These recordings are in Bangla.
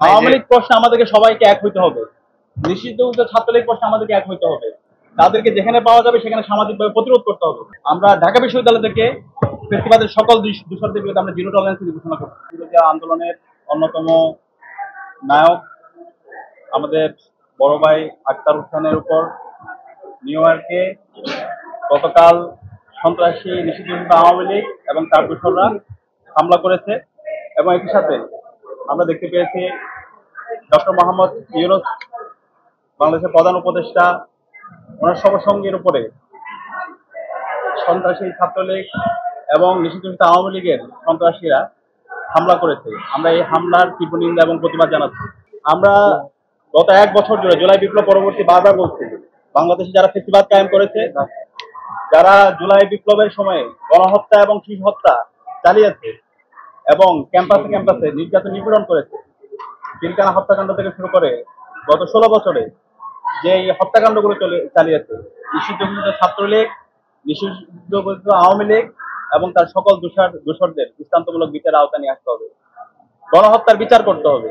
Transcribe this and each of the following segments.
আওয়ামী লীগ প্রশ্নে আমাদেরকে সবাইকে এক হইতে হবে। নিষিদ্ধঘোষিত ছাত্রলীগ প্রশ্নে আমাদেরকে এক হইতে হবে। তাদেরকে যেখানে পাওয়া যাবে সেখানে সামাজিকভাবে প্রতিরোধ করতে হবে। আমরা ঢাকা বিশ্ববিদ্যালয় থেকে ফেসিবাদের সকল দূষরদের বিরুদ্ধে আমরা জিরো টলারেন্স ঘোষণা করছি। বিরোধী আন্দোলনের অন্যতম নায়ক আমাদের বড় ভাই আক্তার হোসেনের উপর নিউ ইয়র্কে গতকাল সন্ত্রাসী নিষিদ্ধঘোষিত আওয়ামী লীগ এবং তার দূষররা হামলা করেছে এবং একই সাথে আমরা দেখতে পেয়েছি ডক্টর মোহাম্মদ ইউনূস বাংলাদেশের প্রধান উপদেষ্টা ওনার সহসঙ্গীর উপরে সন্ত্রাসী ছাত্রলীগ এবং নিষিদ্ধঘোষিত আওয়ামী লীগের সন্ত্রাসীরা হামলা করেছে। আমরা এই হামলার তীব্র নিন্দা এবং প্রতিবাদ জানাচ্ছি। আমরা গত এক বছর ধরে জুলাই বিপ্লব পরবর্তী বারবার বলছি, বাংলাদেশে যারা ফেসিবাদ কায়েম করেছে, যারা জুলাই বিপ্লবের সময়ে গণহত্যা এবং শিশু হত্যা চালিয়েছে এবং ক্যাম্পাসে ক্যাম্পাসে নির্যাতন নিপীড়ন করেছে, পিলখানা হত্যাকাণ্ড থেকে শুরু করে গত 16 বছরে যে এই হত্যাকাণ্ডগুলো চালিয়েছে, নিষিদ্ধঘোষিত ছাত্রলীগ, নিষিদ্ধঘোষিত আওয়ামী লীগ এবং তার সকল দূষরদের দৃষ্টান্তমূলক বিচারের আওতায় নিয়ে আসতে হবে। গণহত্যার বিচার করতে হবে।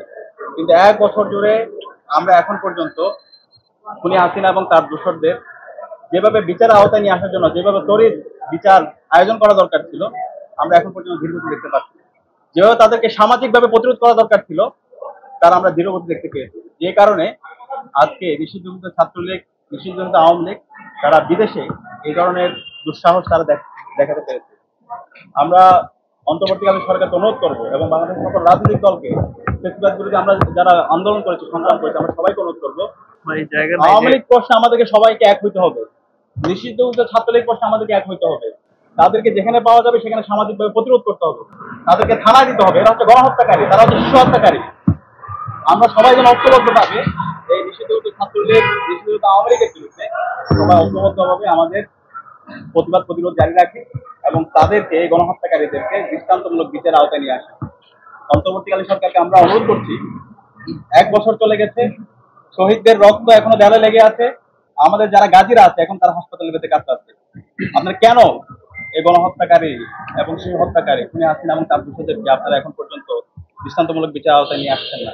কিন্তু এক বছর জুড়ে আমরা এখন পর্যন্ত খুনি হাসিনা এবং তার দূষরদের যেভাবে বিচারের আওতায় নিয়ে আসার জন্য যেভাবে তড়িৎ বিচার আয়োজন করা দরকার ছিল, আমরা এখন পর্যন্ত ধীরগতি দেখতে পাচ্ছি। যেভাবে তাদেরকে সামাজিকভাবে প্রতিরোধ করা দরকার ছিল, তার আমরা ধীরগতি দেখতে পেয়েছি। যে কারণে আজকে নিষিদ্ধঘোষিত ছাত্রলীগ, নিষিদ্ধঘোষিত আওয়ামী লীগ তারা বিদেশে এই ধরনের দুঃসাহস তারা দেখাতে পেরেছে। আমরা অন্তর্বর্তীকালীন সরকারকে অনুরোধ করবো এবং বাংলাদেশের সকল রাজনৈতিক দলকে ফেসিবাদ বিরোধী আমরা যারা আন্দোলন করেছি, সংগ্রাম করেছি, আমরা সবাইকে অনুরোধ করবো, আওয়ামী লীগ প্রশ্নে আমাদেরকে সবাইকে এক হইতে হবে। নিষিদ্ধঘোষিত ছাত্রলীগ প্রশ্নে আমাদেরকে এক হইতে হবে। তাদেরকে যেখানে পাওয়া যাবে সেখানে সামাজিকভাবে প্রতিরোধ করতে হবে। তাদেরকে থানায় দিতে হবে। এরা হচ্ছে গণহত্যাকারী, তারা হচ্ছে শিশু হত্যাকারী। আমরা সবাই যেন ঐক্যবদ্ধভাবে এই নিষিদ্ধঘোষিত ছাত্রলীগ, নিষিদ্ধঘোষিত আওয়ামী লীগের বিরুদ্ধে সবাই ঐক্যবদ্ধভাবে আমাদের প্রতিবাদ প্রতিরোধ জারি রাখে এবং তাদেরকে, গণহত্যাকারীদেরকে দৃষ্টান্তমূলক বিচারের আওতায় নিয়ে আসে। অন্তর্বর্তীকালীন সরকারকে আমরা অনুরোধ করছি, এক বছর চলে গেছে, শহীদদের রক্ত এখনো দেয়ালে লেগে আছে, আমাদের যারা গাজীরা আছে এখন তারা হাসপাতালে বেঁচে কাটতে। আপনারা কেন এই গণহত্যাকারী এবং শিশু হত্যাকারী খুনি হাসিনা এবং তার দূষরদেরকে আপনারা এখন পর্যন্ত দৃষ্টান্তমূলক বিচার আওতায় নিয়ে আসছেন না?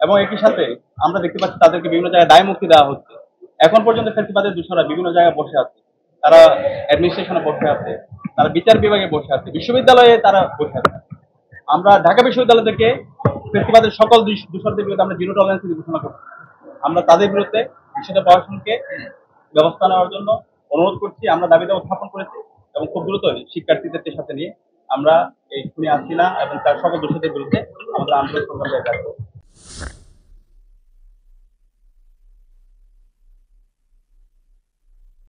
এবং একই সাথে আমরা দেখতে পাচ্ছি তাদেরকে বিভিন্ন জায়গায় দায় মুক্তি দেওয়া হচ্ছে। এখন পর্যন্ত ফেসিবাদের দূষররা বিভিন্ন জায়গায় বসে আছে, তারা অ্যাডমিনিস্ট্রেশনে বসে আছে, তারা বিচার বিভাগে বসে আছে, বিশ্ববিদ্যালয়ে তারা বসে আছে। আমরা ঢাকা বিশ্ববিদ্যালয় থেকে ফেসিবাদের সকল দূষরদের বিরুদ্ধে আমরা জিরো টলারেন্স ঘোষণা করছি। আমরা তাদের বিরুদ্ধে বিশ্ববিদ্যালয় প্রশাসনকে ব্যবস্থা নেওয়ার জন্য অনুরোধ করছি। আমরা দাবিটা উত্থাপন করেছি এবং খুব দ্রুতই শিক্ষার্থীদের সাথে নিয়ে আমরা এই খুনি হাসিনা এবং তার সকল দোষীদের বিরুদ্ধে আমাদের আন্দোলন সংগ্রাম জারি রাখবো।